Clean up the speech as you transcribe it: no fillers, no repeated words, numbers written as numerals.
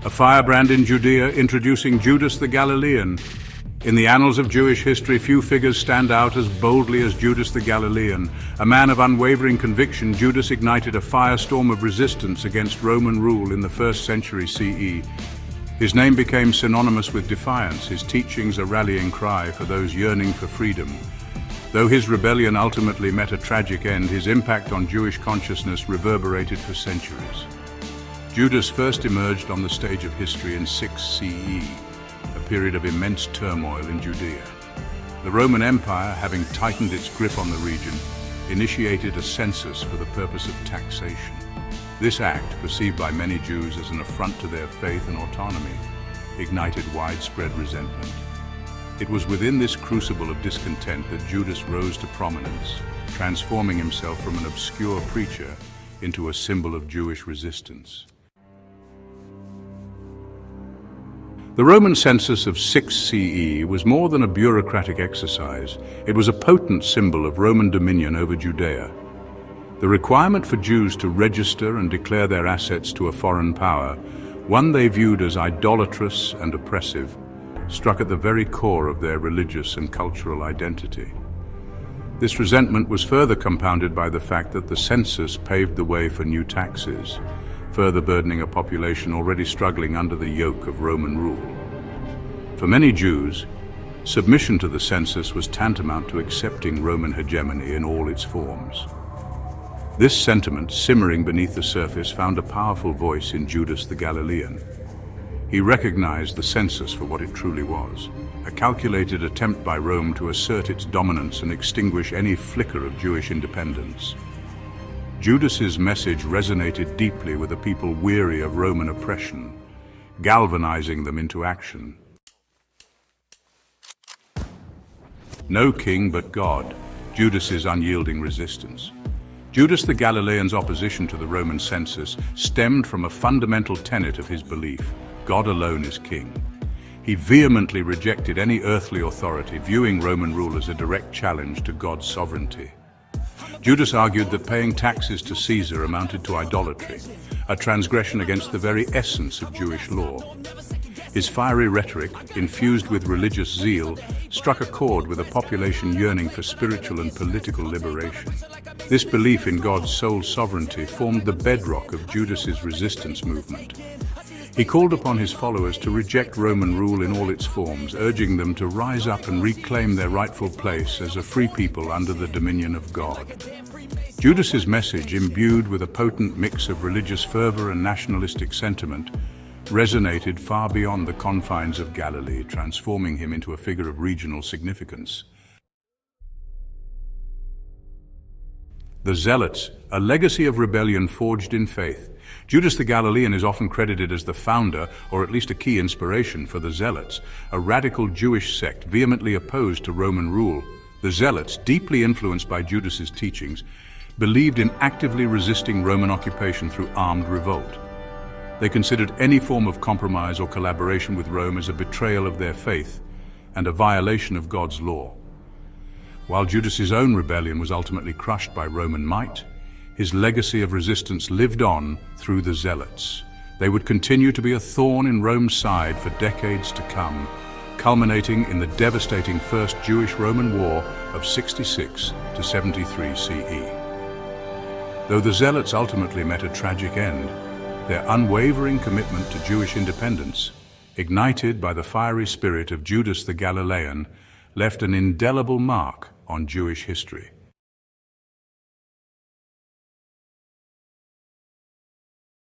A firebrand in Judea introducing Judas the Galilean. In the annals of Jewish history, few figures stand out as boldly as Judas the Galilean. A man of unwavering conviction, Judas ignited a firestorm of resistance against Roman rule in the 1st century CE. His name became synonymous with defiance, his teachings a rallying cry for those yearning for freedom. Though his rebellion ultimately met a tragic end, his impact on Jewish consciousness reverberated for centuries. Judas first emerged on the stage of history in 6 CE, a period of immense turmoil in Judea. The Roman Empire, having tightened its grip on the region, initiated a census for the purpose of taxation. This act, perceived by many Jews as an affront to their faith and autonomy, ignited widespread resentment. It was within this crucible of discontent that Judas rose to prominence, transforming himself from an obscure preacher into a symbol of Jewish resistance. The Roman census of 6 CE was more than a bureaucratic exercise. It was a potent symbol of Roman dominion over Judea. The requirement for Jews to register and declare their assets to a foreign power, one they viewed as idolatrous and oppressive, struck at the very core of their religious and cultural identity. This resentment was further compounded by the fact that the census paved the way for new taxes, further burdening a population already struggling under the yoke of Roman rule. For many Jews, submission to the census was tantamount to accepting Roman hegemony in all its forms. This sentiment, simmering beneath the surface, found a powerful voice in Judas the Galilean. He recognized the census for what it truly was, a calculated attempt by Rome to assert its dominance and extinguish any flicker of Jewish independence. Judas's message resonated deeply with a people weary of Roman oppression, galvanizing them into action. No king but God, Judas's unyielding resistance. Judas the Galilean's opposition to the Roman census stemmed from a fundamental tenet of his belief: God alone is king. He vehemently rejected any earthly authority, viewing Roman rule as a direct challenge to God's sovereignty. Judas argued that paying taxes to Caesar amounted to idolatry, a transgression against the very essence of Jewish law. His fiery rhetoric, infused with religious zeal, struck a chord with a population yearning for spiritual and political liberation. This belief in God's sole sovereignty formed the bedrock of Judas's resistance movement. He called upon his followers to reject Roman rule in all its forms, urging them to rise up and reclaim their rightful place as a free people under the dominion of God. Judas's message, imbued with a potent mix of religious fervor and nationalistic sentiment, resonated far beyond the confines of Galilee, transforming him into a figure of regional significance. The Zealots, a legacy of rebellion forged in faith. Judas the Galilean is often credited as the founder, or at least a key inspiration, for the Zealots, a radical Jewish sect vehemently opposed to Roman rule. The Zealots, deeply influenced by Judas's teachings, believed in actively resisting Roman occupation through armed revolt. They considered any form of compromise or collaboration with Rome as a betrayal of their faith and a violation of God's law. While Judas's own rebellion was ultimately crushed by Roman might, his legacy of resistance lived on through the Zealots. They would continue to be a thorn in Rome's side for decades to come, culminating in the devastating First Jewish-Roman War of 66 to 73 CE. Though the Zealots ultimately met a tragic end, their unwavering commitment to Jewish independence, ignited by the fiery spirit of Judas the Galilean, left an indelible mark on Jewish history.